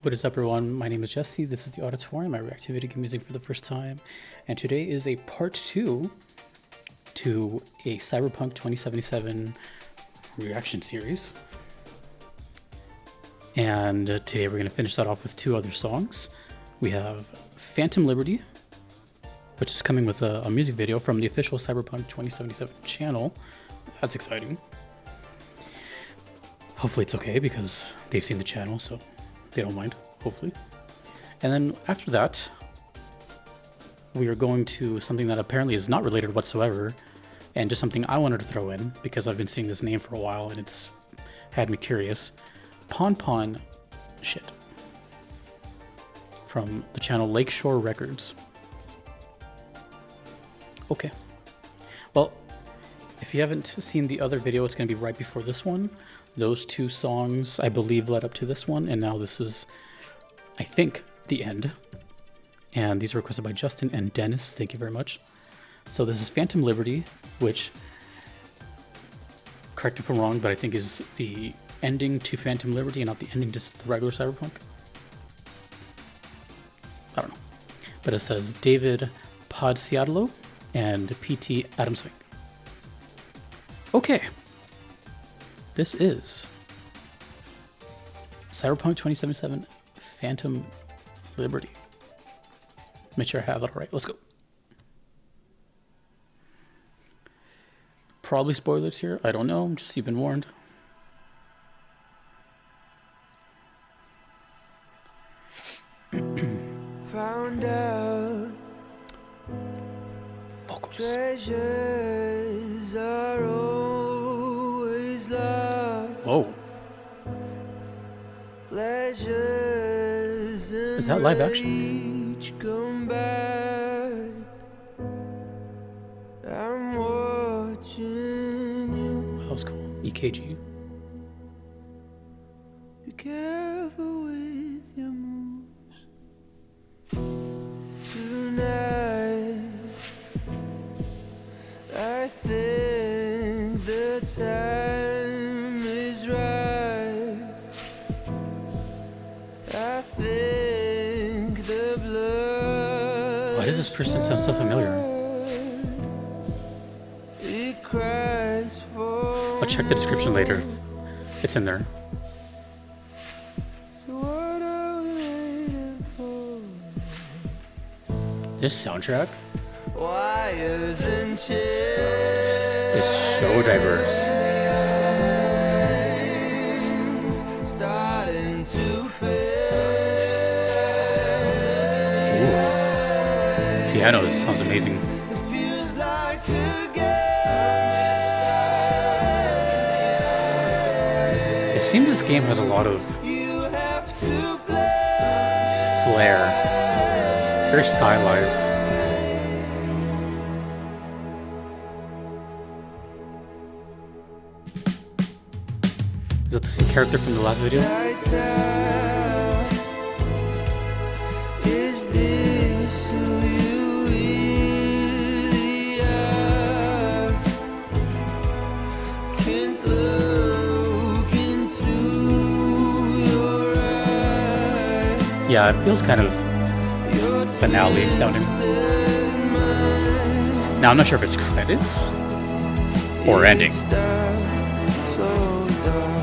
What is up, everyone? My name is Jesse. This is the Auditorium. I react to video game music for the first time, and today is a part 2 to a Cyberpunk 2077 reaction series. And today we're going to finish that off with two other songs. We have Phantom Liberty, which is coming with a music video from the official Cyberpunk 2077 channel. That's exciting. Hopefully it's okay because they've seen the channel, so they don't mind, hopefully. And then after that, we are going to something that apparently is not related whatsoever, and just something I wanted to throw in because I've been seeing this name for a while and it's had me curious. Ponpon shit. From the channel Lakeshore Records. Okay. Well, if you haven't seen the other video, it's going to be right before this one. Those two songs, I believe, led up to this one, and now this is, I think, the end. And these are requested by Justin and Dennis. Thank you very much. So this is Phantom Liberty, which, correct if I'm wrong, but I think is the ending to Phantom Liberty and not the ending to the regular Cyberpunk. I don't know. But it says David Podsiadlo and PT Adamsike. Okay. This is Cyberpunk 2077 Phantom Liberty. Make sure I have that all right. Let's go. Probably spoilers here. I don't know. Just you've been warned. Found out Vocals. treasures are always lost. Whoa. Pleasures Is that live action? come back. I'm watching you. That was cool. EKG. Be careful with your moves tonight. I think the time is right. I think the blood. Why does this person sound so familiar? It cries for I'll check the description later. It's in there. So what are we waiting for? This soundtrack Wires and chairs is so diverse. starting to fade. Ooh. Piano sounds amazing. It feels like a game. It seems this game has a lot of You have to play. flair. Very stylized. Is that the same character from the last video? Lights out. Is this who you really are? Can't look into your eyes. Yeah, it feels kind of Your finale sounding. twisted mind. Now I'm not sure if it's credits or ending. It's dark, so dark.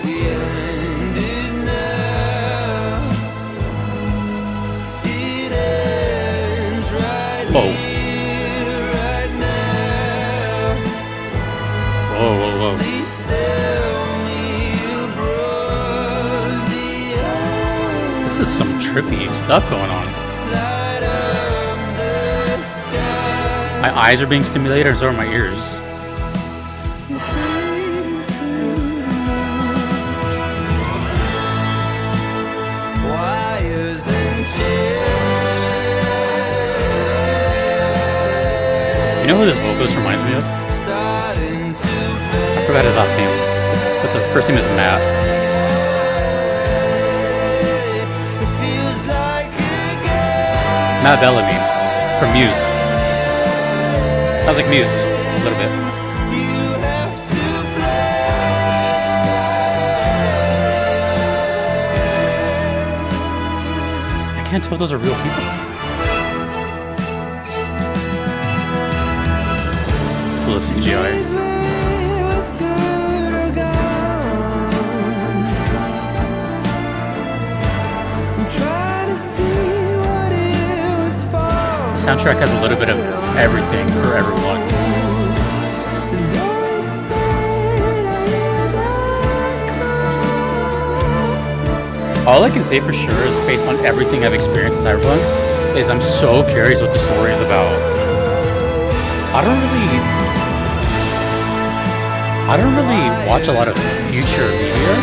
We end it now. It ends right Whoa. here, right now. Whoa, whoa, whoa. Please tell me you brought the This is some trippy stuff going on. slide up the sky. My eyes are being stimulated, or so are my ears. You fade into the night. Wires and chairs. You know who this vocalist reminds me of? Starting to I forgot his last name, but the first name is Matt. fade. It feels like a game. Matt Bellamy from Muse. Sounds like Muse, a little bit. You have to play. can't tell if those are real people. Full of CGI. The soundtrack has a little bit of everything for everyone. All I can say for sure is based on everything I've experienced in Cyberpunk is I'm so curious what the story is about. I don't really watch a lot of future media.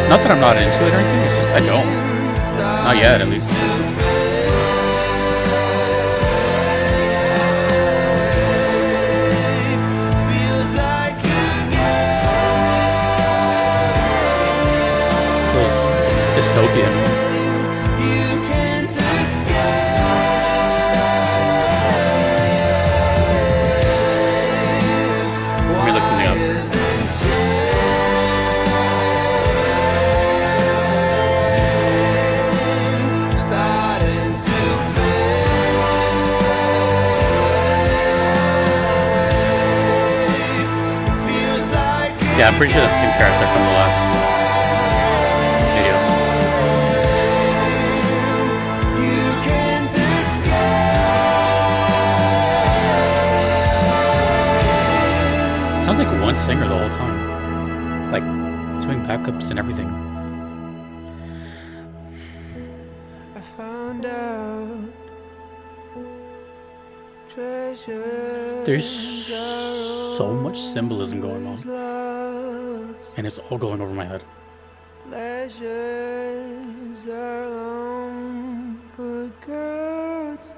Not that I'm not into it or anything, it's just I don't. Not yet, at least. Feels dystopian. Let me look something up. Yeah, I'm pretty sure that's the same character from the last video. Sounds like one singer the whole time. Like, doing backups and everything. I found out There's so much symbolism going on. And it's all going over my head. Pleasures are long forgotten.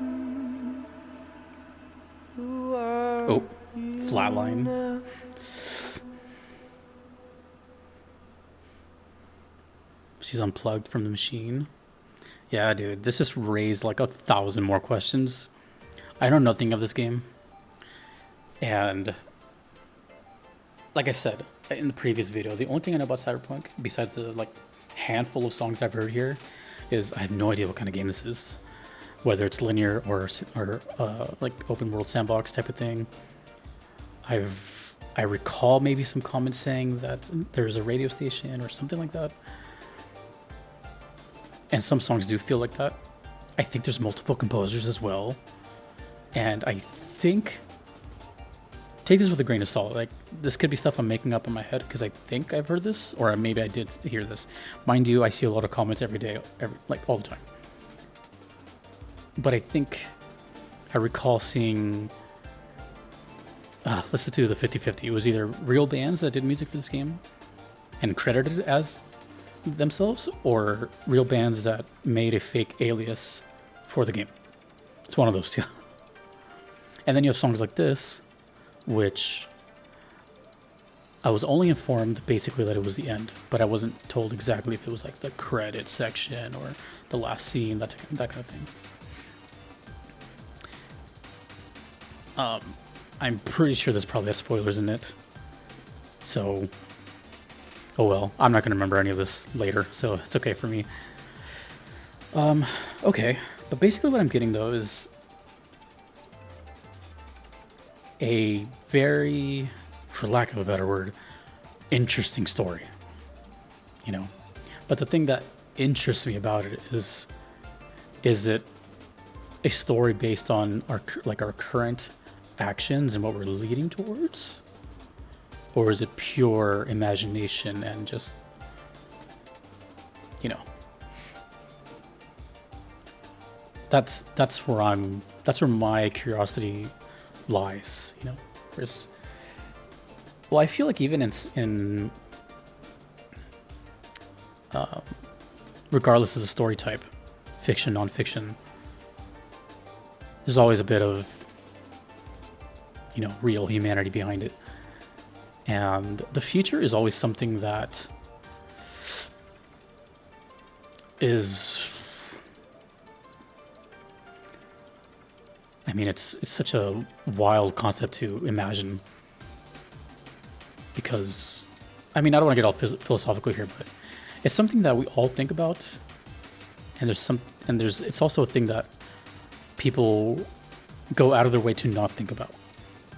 Oh, flatline. She's unplugged from the machine. Yeah, dude, this just raised like 1,000 more questions. I know nothing of this game. And like I said in the previous video, the only thing I know about Cyberpunk, besides the like handful of songs I've heard here, is I have no idea what kind of game this is. Whether it's linear or like open world sandbox type of thing. I recall maybe some comments saying that there's a radio station or something like that. And some songs do feel like that. I think there's multiple composers as well. And I think, take this with a grain of salt. Like, this could be stuff I'm making up in my head because I think I've heard this, or maybe I did hear this. Mind you, I see a lot of comments every day, like all the time. But I think I recall seeing, let's do the 50-50. It was either real bands that did music for this game and credited it as themselves, or real bands that made a fake alias for the game. It's one of those two. And then you have songs like this, which I was only informed basically that it was the end, but I wasn't told exactly if it was like the credit section or the last scene, that kind of thing. I'm pretty sure there's probably have spoilers in it. So, oh well, I'm not going to remember any of this later, so it's okay for me. Okay, but basically what I'm getting though is a very, for lack of a better word, interesting story, you know. But the thing that interests me about it is it a story based on our current actions and what we're leading towards, or is it pure imagination and just, you know, that's where my curiosity lies, you know. Well, I feel like even in regardless of the story type, fiction, non-fiction, there's always a bit of, you know, real humanity behind it. And the future is always something that is, I mean, it's such a wild concept to imagine, because, I mean, I don't want to get all philosophical here, but It's something that we all think about, and it's also a thing that people go out of their way to not think about.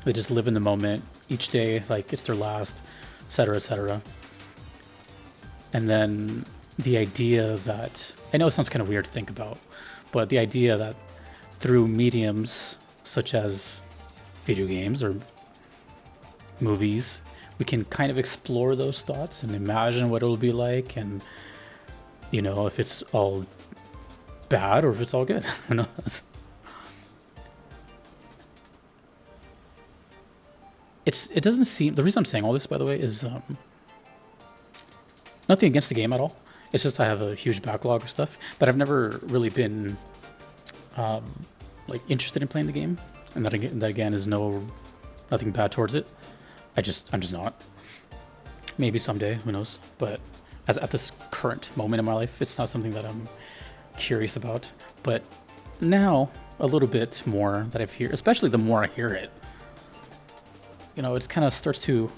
They just live in the moment each day, like it's their last, etc., etc. And then the idea that, I know it sounds kind of weird to think about, but the idea that through mediums such as video games or movies, we can kind of explore those thoughts and imagine what it'll be like, and you know, if it's all bad or if it's all good. Who knows? It doesn't seem, the reason I'm saying all this, by the way, is nothing against the game at all. It's just I have a huge backlog of stuff, but I've never really been like interested in playing the game, and that again is nothing bad towards it. I'm just not. Maybe someday, who knows? But at this current moment in my life, it's not something that I'm curious about. But now a little bit more that I've heard, especially the more I hear it, you know, it kind of starts to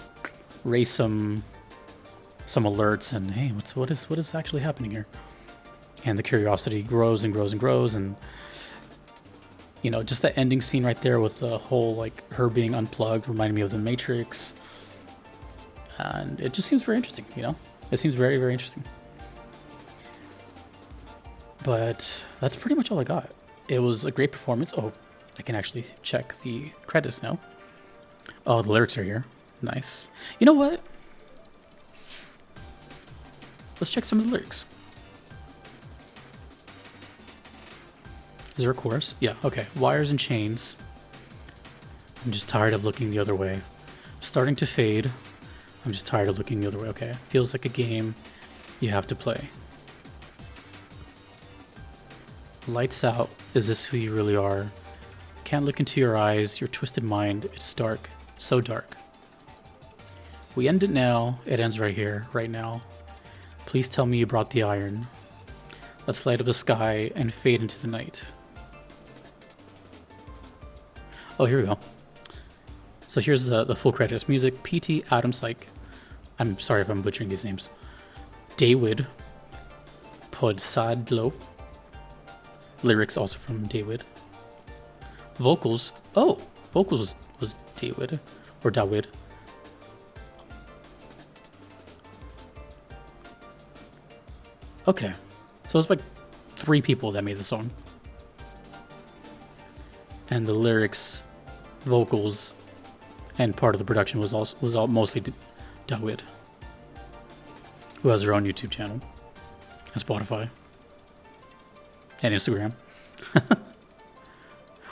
raise some alerts and, hey, what is actually happening here? And the curiosity grows and grows and grows, and you know, just that ending scene right there with the whole, like, her being unplugged reminded me of The Matrix, and it just seems very interesting. You know, it seems very, very interesting. But that's pretty much all I got. It was a great performance. Oh, I can actually check the credits now. Oh, the lyrics are here. Nice. You know what? Let's check some of the lyrics. Is there a chorus? Yeah, okay. Wires and chains. I'm just tired of looking the other way. Starting to fade. I'm just tired of looking the other way. Okay. Feels like a game you have to play. Lights out. Is this who you really are? Can't look into your eyes. Your twisted mind. It's dark. So dark. We end it now. It ends right here, right now. Please tell me you brought the iron. Let's light up the sky and fade into the night. Oh, here we go. So here's the full credits. Music, P.T. Adam Syke. I'm sorry if I'm butchering these names. David Podsadlo. Lyrics also from David. Vocals. Oh, vocals was David. Or Dawid. Okay. So it's like 3 people that made the song. And the lyrics, vocals, and part of the production was all mostly Dawid, who has her own YouTube channel and Spotify and Instagram.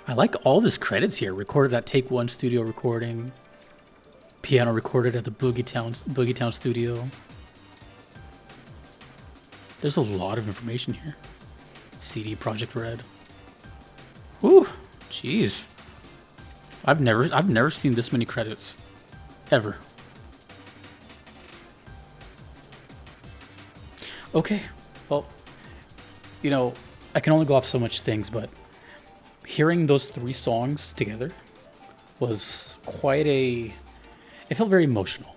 I like all this credits here. Recorded at Take One Studio Recording. Piano recorded at the Boogie Town Studio. There's a lot of information here. CD Projekt Red. Woo, jeez. I've never seen this many credits, ever. Okay, well, you know, I can only go off so much things, but hearing those 3 songs together was it felt very emotional.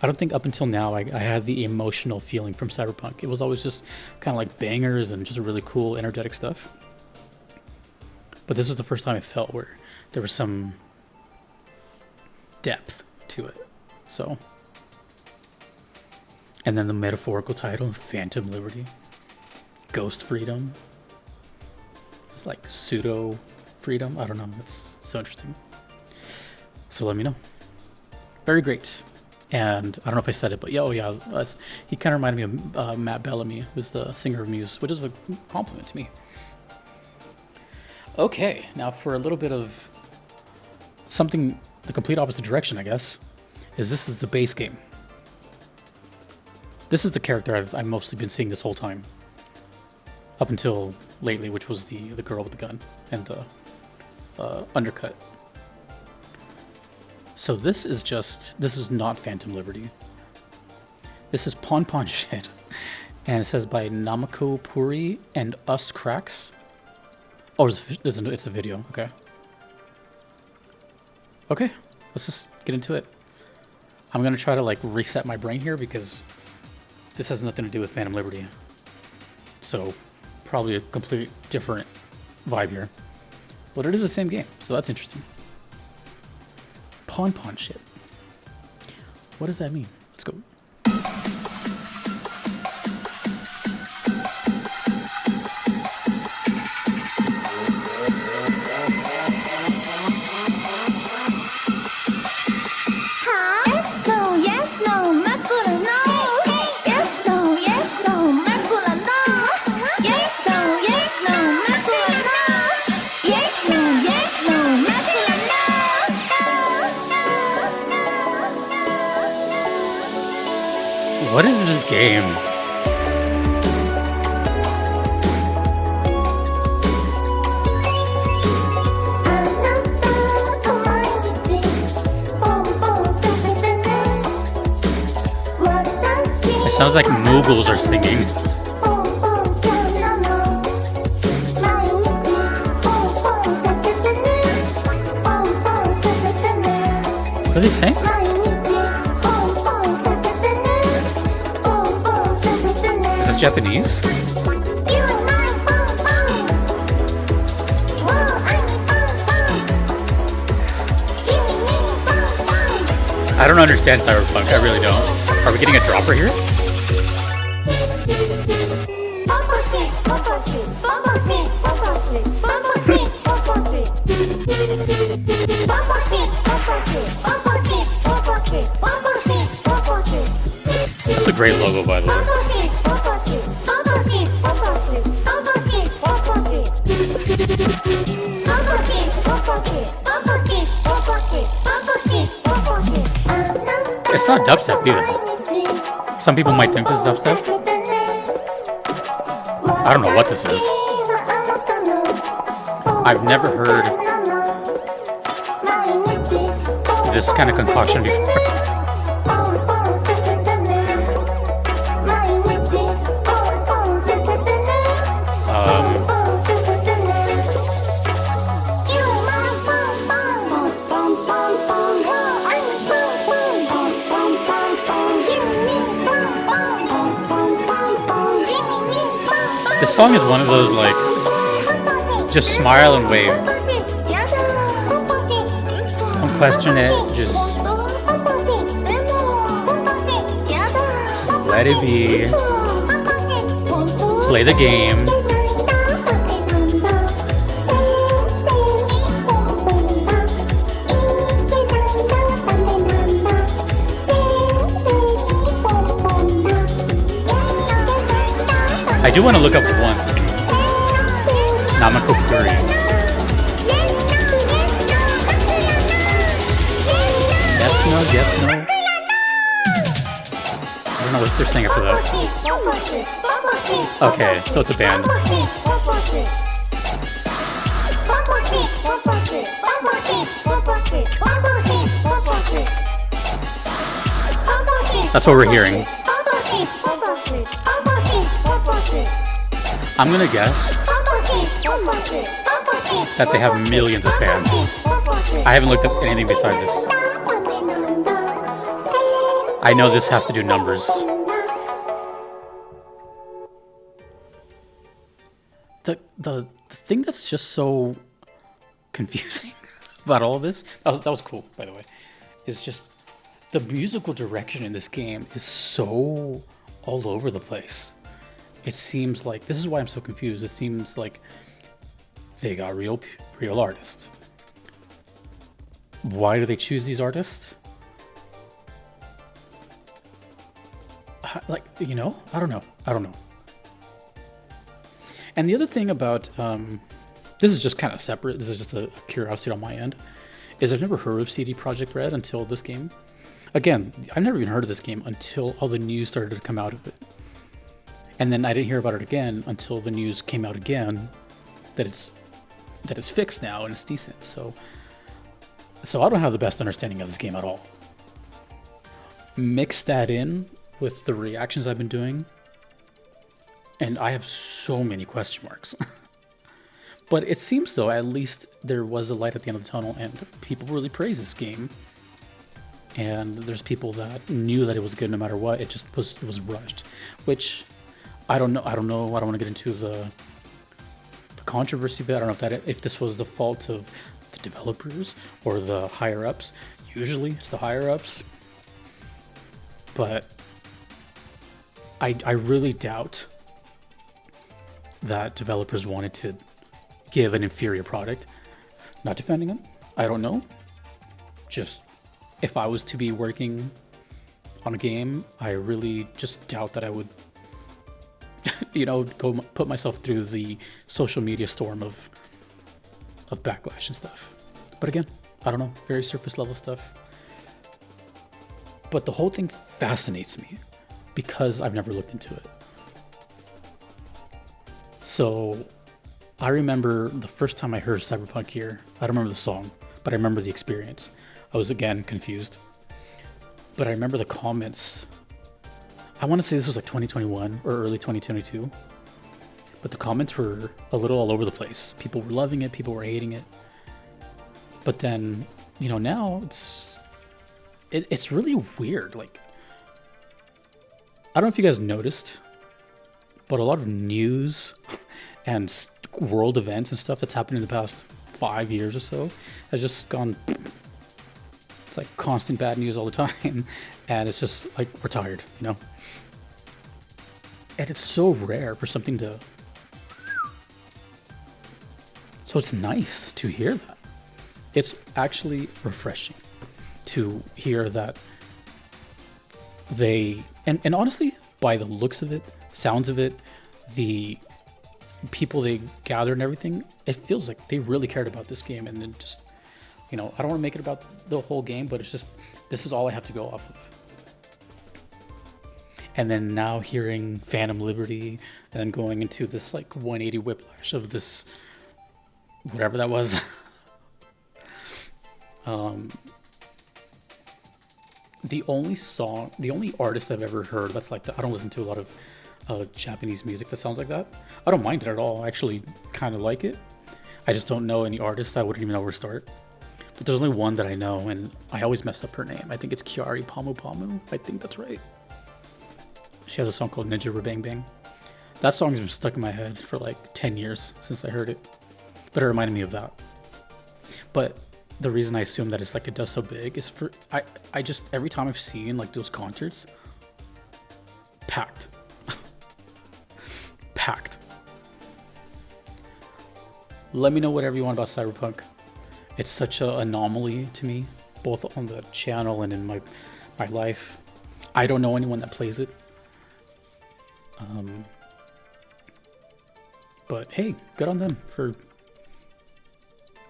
I don't think up until now I had the emotional feeling from Cyberpunk. It was always just kind of like bangers and just really cool, energetic stuff. But this was the first time I felt where there was some depth to it. So, and then the metaphorical title, Phantom Liberty, Ghost Freedom. It's like pseudo freedom. I don't know. It's so interesting. So let me know. Very great. And I don't know if I said it, but he kind of reminded me of Matt Bellamy, who's the singer of Muse, which is a compliment to me. Okay, now for a little bit of something the complete opposite direction, I guess, this is the base game. This is the character I've mostly been seeing this whole time, up until lately, which was the girl with the gun and the undercut. So this is not Phantom Liberty. This is Ponpon shit. And it says by Namako Puri and Us Cracks. Oh, it's a video. Okay. Okay, let's just get into it. I'm gonna try to like reset my brain here because this has nothing to do with Phantom Liberty. So probably a complete different vibe here. But it is the same game, so that's interesting. Ponpon shit. What does that mean? Let's go. What is this game? It sounds like Moogles are singing. What are they saying? Japanese? I don't understand Cyberpunk, I really don't. Are we getting a dropper here? That's a great logo, by the way. It's not dubstep either. Some people might think this is dubstep. I don't know what this is. I've never heard this kind of concoction before. This song is one of those, like, just smile and wave. Don't question it, just let it be. Play the game. I do want to look up one thing. Namakokuri. Yes, no, yes, no. I don't know what they're saying after that. Okay, so it's a band. That's what we're hearing. I'm gonna guess that they have millions of fans. I haven't looked up anything besides this. I know this has to do numbers. The thing that's just so confusing about all of this, that was cool, by the way, is just the musical direction in this game is so all over the place. It seems like, this is why I'm so confused, it seems like they got real artists. Why do they choose these artists? Like, you know, I don't know. And the other thing about, this is just kind of separate, this is just a curiosity on my end, is I've never heard of CD Projekt Red until this game. Again, I've never even heard of this game until all the news started to come out of it. And then I didn't hear about it again until the news came out again that it's fixed now and it's decent. So I don't have the best understanding of this game at all. Mix that in with the reactions I've been doing, and I have so many question marks. But it seems though, at least there was a light at the end of the tunnel, and people really praise this game. and there's people that knew that it was good no matter what. It was rushed, which I don't know. I don't want to get into the controversy of it. I don't know if this was the fault of the developers or the higher ups. Usually it's the higher ups, but I really doubt that developers wanted to give an inferior product. Not defending them. I don't know. Just if I was to be working on a game, I really just doubt that I would, go put myself through the social media storm of backlash and stuff. But again, I don't know, very surface level stuff. But the whole thing fascinates me because I've never looked into it. So I remember the first time I heard Cyberpunk here. I don't remember the song, but I remember the experience. I was again confused. But I remember the comments. I want to say this was like 2021 or early 2022. But the comments were a little all over the place. People were loving it, people were hating it. But then, now it's really weird. Like, I don't know if you guys noticed, but a lot of news and world events and stuff that's happened in the past 5 years or so has just gone. It's like constant bad news all the time, and it's just like we're tired, And it's so rare for something to. So it's nice to hear that. It's actually refreshing to hear that they and honestly, by the looks of it, sounds of it, the people they gathered and everything, it feels like they really cared about this game. And then just, I don't want to make it about the whole game, but it's just, this is all I have to go off of. And then now hearing Phantom Liberty and then going into this like 180 whiplash of this, whatever that was. The only artist I've ever heard that's like that, I don't listen to a lot of Japanese music that sounds like that. I don't mind it at all. I actually kind of like it. I just don't know any artists. I wouldn't even know where to start. But there's only one that I know, and I always mess up her name. I think it's Kiari Pamu. I think that's right. She has a song called Ninja Bang Bang. That song's been stuck in my head for like 10 years since I heard it. But it reminded me of that. But the reason I assume that it's like it does so big is for I just every time I've seen like those concerts, packed. Packed. Let me know whatever you want about Cyberpunk. It's such an anomaly to me, both on the channel and in my life. I don't know anyone that plays it. But hey, good on them for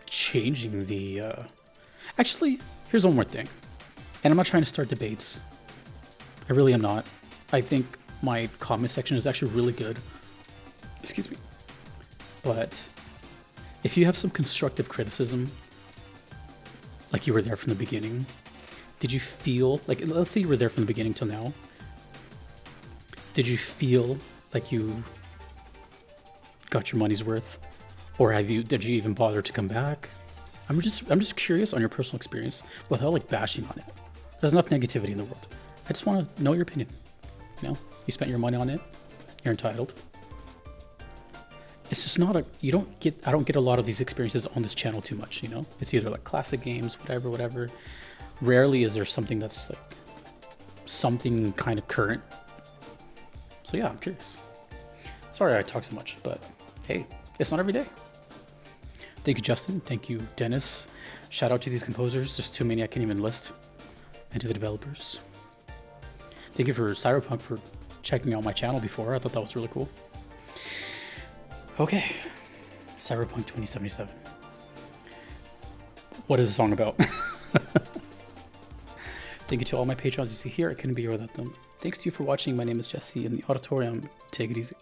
changing the actually, here's one more thing, and I'm not trying to start debates. I really am not. I think my comment section is actually really good. Excuse me. But if you have some constructive criticism, like you were there from the beginning, did you feel like, let's say you were there from the beginning till now, did you feel like you got your money's worth? Or did you even bother to come back? I'm just curious on your personal experience without like bashing on it. There's enough negativity in the world. I just want to know your opinion. You spent your money on it. You're entitled. It's just not I don't get a lot of these experiences on this channel too much, It's either like classic games, whatever. Rarely is there something that's like something kind of current. So yeah, I'm curious. Sorry I talk so much, but hey, it's not every day. Thank you, Justin. Thank you, Dennis. Shout out to these composers. There's too many I can't even list. And to the developers. Thank you for Cyberpunk for checking out my channel before. I thought that was really cool. Okay. Cyberpunk 2077. What is the song about? Thank you to all my patrons you see here. I couldn't be here without them. Thanks to you for watching. My name is Jesse in the auditorium. Take it easy.